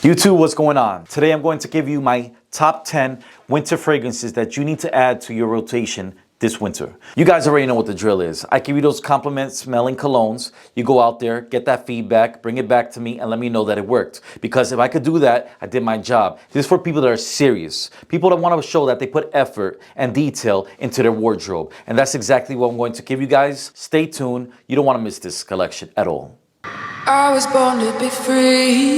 YouTube, what's going on? Today I'm going to give you my top 10 winter fragrances that you need to add to your rotation this winter. You guys already know what the drill is. I give you those compliment smelling colognes. You go out there, get that feedback, bring it back to me, and let me know that it worked. Because if I could do that, I did my job. This is for people that are serious. People that want to show that they put effort and detail into their wardrobe. And that's exactly what I'm going to give you guys. Stay tuned. You don't want to miss this collection at all. I was born to be free.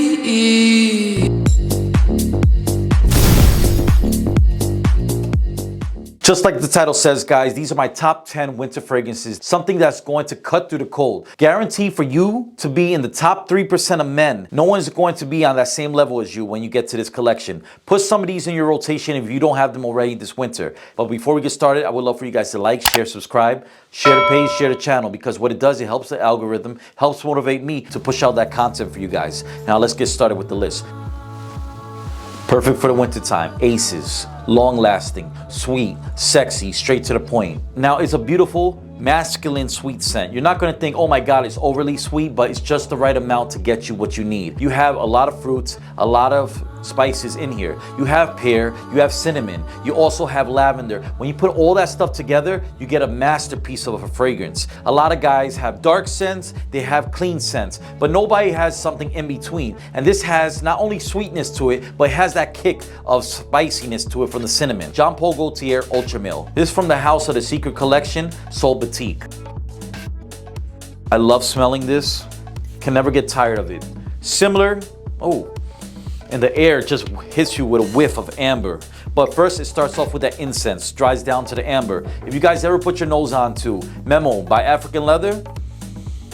Just like the title says, guys, these are my top 10 winter fragrances, something that's going to cut through the cold. Guaranteed for you to be in the top 3% of men. No one's going to be on that same level as you when you get to this collection. Put some of these in your rotation if you don't have them already this winter. But before we get started, I would love for you guys to like, share, subscribe, share the page, share the channel, because what it does, it helps the algorithm, helps motivate me to push out that content for you guys. Now let's get started with the list. Perfect for the winter time. Aces, long lasting, sweet, sexy, straight to the point. Now it's a beautiful, masculine sweet scent. You're not gonna think, oh my God, it's overly sweet, but it's just the right amount to get you what you need. You have a lot of fruits, a lot of spices in here. You have pear, you have cinnamon, you also have lavender. When you put all that stuff together, you get a masterpiece of a fragrance. A lot of guys have dark scents, they have clean scents, but nobody has something in between. And this has not only sweetness to it, but it has that kick of spiciness to it from the cinnamon. Jean Paul Gaultier Ultra Male. This is from the house of the Secret Collection, Soul Boutique. I love smelling this. Can never get tired of it. Similar, and the air just hits you with a whiff of amber. But first it starts off with that incense, dries down to the amber. If you guys ever put your nose on to Memo by African Leather,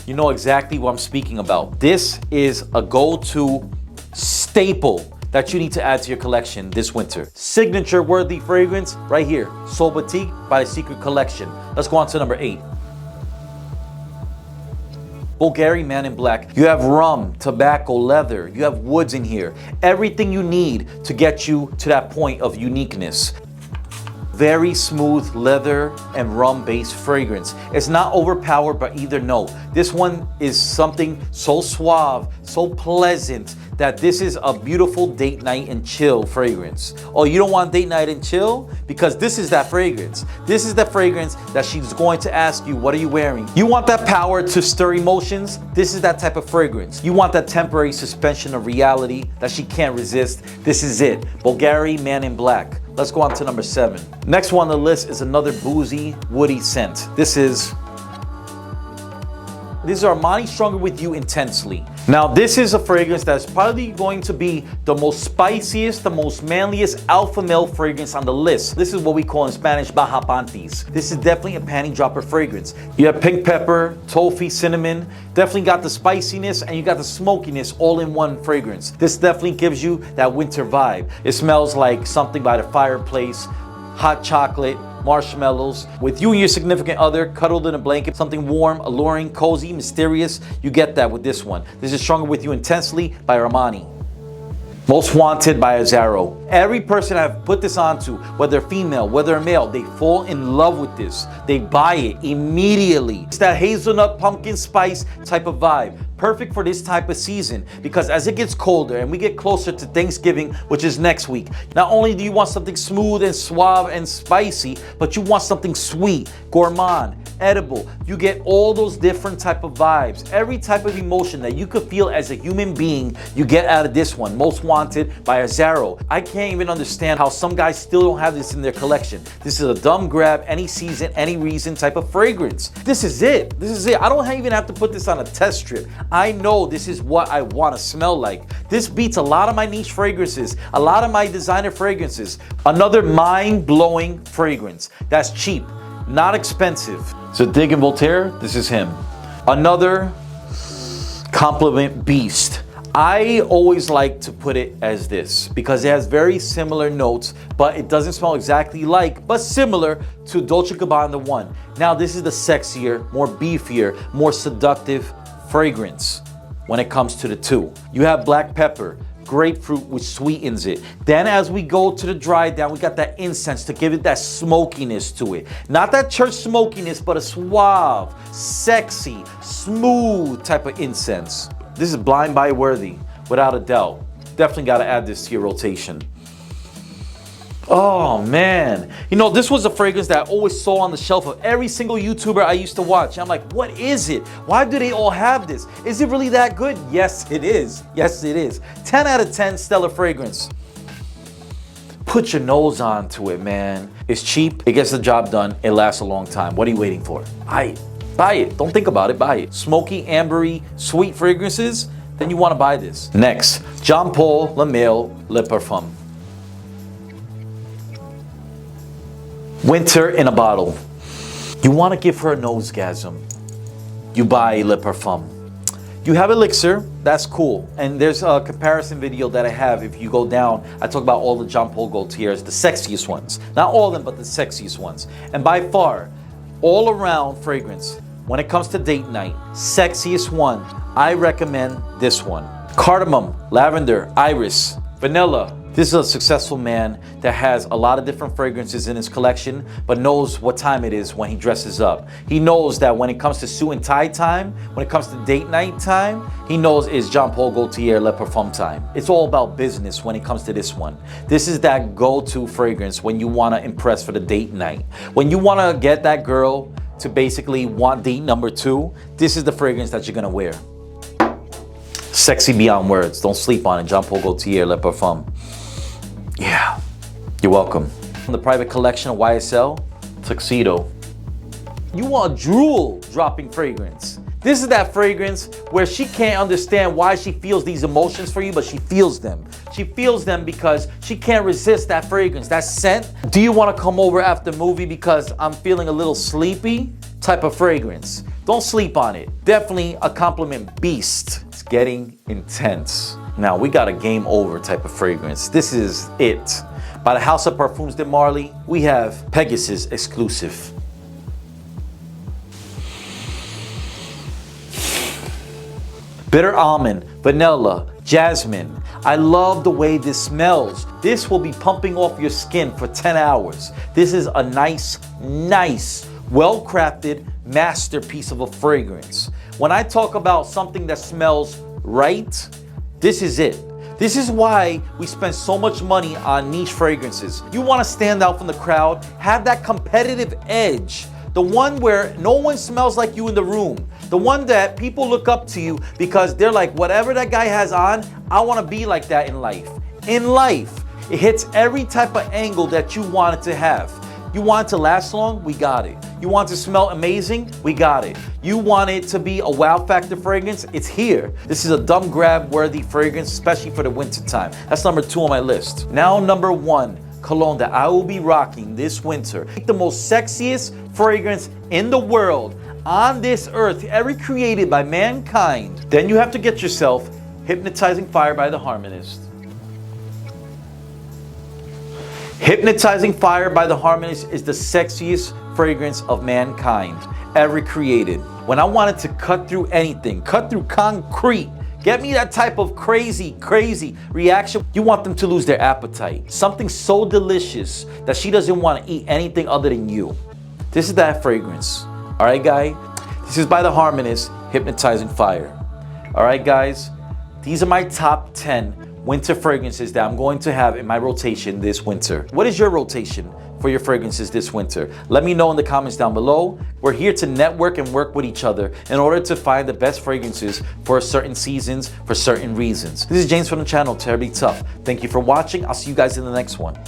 you know exactly what I'm speaking about. This is a go-to staple that you need to add to your collection this winter. Signature worthy fragrance right here. Soul Boutique by the Secret Collection. Let's go on to number 8. Bulgari Man in Black. You have rum, tobacco, leather. You have woods in here. Everything you need to get you to that point of uniqueness. Very smooth leather and rum based fragrance. It's not overpowered by either note. This one is something so suave, so pleasant, that this is a beautiful date night and chill fragrance. Oh, you don't want date night and chill? Because this is that fragrance. This is the fragrance that she's going to ask you, what are you wearing? You want that power to stir emotions? This is that type of fragrance. You want that temporary suspension of reality that she can't resist? This is it. Bulgari Man in Black. Let's go on to number 7. Next one on the list is another boozy, woody scent. This is Armani Stronger With You Intensely. Now this is a fragrance that's probably going to be the most spiciest, the most manliest alpha male fragrance on the list. This is what we call in Spanish Baja Panties. This is definitely a panty dropper fragrance. You have pink pepper, toffee, cinnamon, definitely got the spiciness and you got the smokiness all in one fragrance. This definitely gives you that winter vibe. It smells like something by the fireplace, hot chocolate, marshmallows. With you and your significant other cuddled in a blanket, something warm, alluring, cozy, mysterious. You get that with this one. This is Stronger With You Intensely by Armani. Most Wanted by Azzaro. Every person I've put this onto, whether female, whether male, they fall in love with this. They buy it immediately. It's that hazelnut pumpkin spice type of vibe. Perfect for this type of season, because as it gets colder and we get closer to Thanksgiving, which is next week, not only do you want something smooth and suave and spicy, but you want something sweet, gourmand, edible. You get all those different type of vibes. Every type of emotion that you could feel as a human being, you get out of this one. Most Wanted by Azzaro. I can't even understand how some guys still don't have this in their collection. This is a dumb grab, any season, any reason type of fragrance. This is it. This is it. I don't even have to put this on a test strip. I know this is what I want to smell like. This beats a lot of my niche fragrances, a lot of my designer fragrances. Another mind-blowing fragrance that's cheap, not expensive. So Dig and Voltaire, this is him. Another compliment beast. I always like to put it as this because it has very similar notes, but it doesn't smell exactly like, but similar to Dolce & Gabbana 1. Now this is the sexier, more beefier, more seductive fragrance when it comes to the 2. You have black pepper, grapefruit, which sweetens it. Then as we go to the dry down, we got that incense to give it that smokiness to it. Not that church smokiness, but a suave, sexy, smooth type of incense. This is blind buy worthy, without a doubt. Definitely got to add this to your rotation. Oh man, you know, this was a fragrance that I always saw on the shelf of every single YouTuber I used to watch. I'm like, what is it? Why do they all have this? Is it really that good? Yes, it is. Yes, it is. 10 out of 10 stellar fragrance. Put your nose onto it, man. It's cheap, it gets the job done, it lasts a long time. What are you waiting for? Buy it. Buy it. Don't think about it, buy it. Smoky, ambery, sweet fragrances, then you want to buy this. Next, Jean Paul Le Male Le Parfum. Winter in a bottle. You want to give her a nosegasm. You buy Le Parfum. You have Elixir, that's cool. And there's a comparison video that I have. If you go down, I talk about all the Jean Paul Gaultiers, the sexiest ones. Not all of them, but the sexiest ones. And by far, all around fragrance, when it comes to date night, sexiest one, I recommend this one. Cardamom, lavender, iris, vanilla. This is a successful man that has a lot of different fragrances in his collection, but knows what time it is when he dresses up. He knows that when it comes to suit and tie time, when it comes to date night time, he knows it's Jean Paul Gaultier Le Parfum time. It's all about business when it comes to this one. This is that go-to fragrance when you want to impress for the date night. When you want to get that girl to basically want date number 2, this is the fragrance that you're going to wear. Sexy beyond words. Don't sleep on it. Jean Paul Gaultier Le Parfum. Yeah, you're welcome. From the private collection of YSL, Tuxedo. You want a drool-dropping fragrance. This is that fragrance where she can't understand why she feels these emotions for you, but she feels them. She feels them because she can't resist that fragrance, that scent. Do you want to come over after the movie because I'm feeling a little sleepy? Type of fragrance. Don't sleep on it. Definitely a compliment beast. It's getting intense. Now we got a game over type of fragrance. This is it. By the House of Parfums de Marly, we have Pegasus exclusive. Bitter almond, vanilla, jasmine. I love the way this smells. This will be pumping off your skin for 10 hours. This is a nice, well-crafted masterpiece of a fragrance. When I talk about something that smells right, this is it. This is why we spend so much money on niche fragrances. You want to stand out from the crowd, have that competitive edge, the one where no one smells like you in the room, the one that people look up to you because they're like, whatever that guy has on, I want to be like that in life. In life, it hits every type of angle that you want it to have. You want it to last long? We got it. You want it to smell amazing? We got it. You want it to be a wow factor fragrance? It's here. This is a dumb grab worthy fragrance, especially for the winter time. That's number 2 on my list. Now number 1, cologne that I will be rocking this winter. The most sexiest fragrance in the world, on this earth, ever created by mankind. Then you have to get yourself Hypnotizing Fire by the Harmonist. Hypnotizing Fire by the Harmonist is the sexiest fragrance of mankind ever created. When I wanted to cut through anything, cut through concrete, get me that type of crazy reaction, you want them to lose their appetite. Something so delicious that she doesn't want to eat anything other than you. This is that fragrance. All right, guy? This is by the Harmonist, Hypnotizing Fire. All right, guys? These are my top 10 winter fragrances that I'm going to have in my rotation this winter. What is your rotation for your fragrances this winter? Let me know in the comments down below. We're here to network and work with each other in order to find the best fragrances for certain seasons, for certain reasons. This is James from the channel, Terribly Tough. Thank you for watching. I'll see you guys in the next one.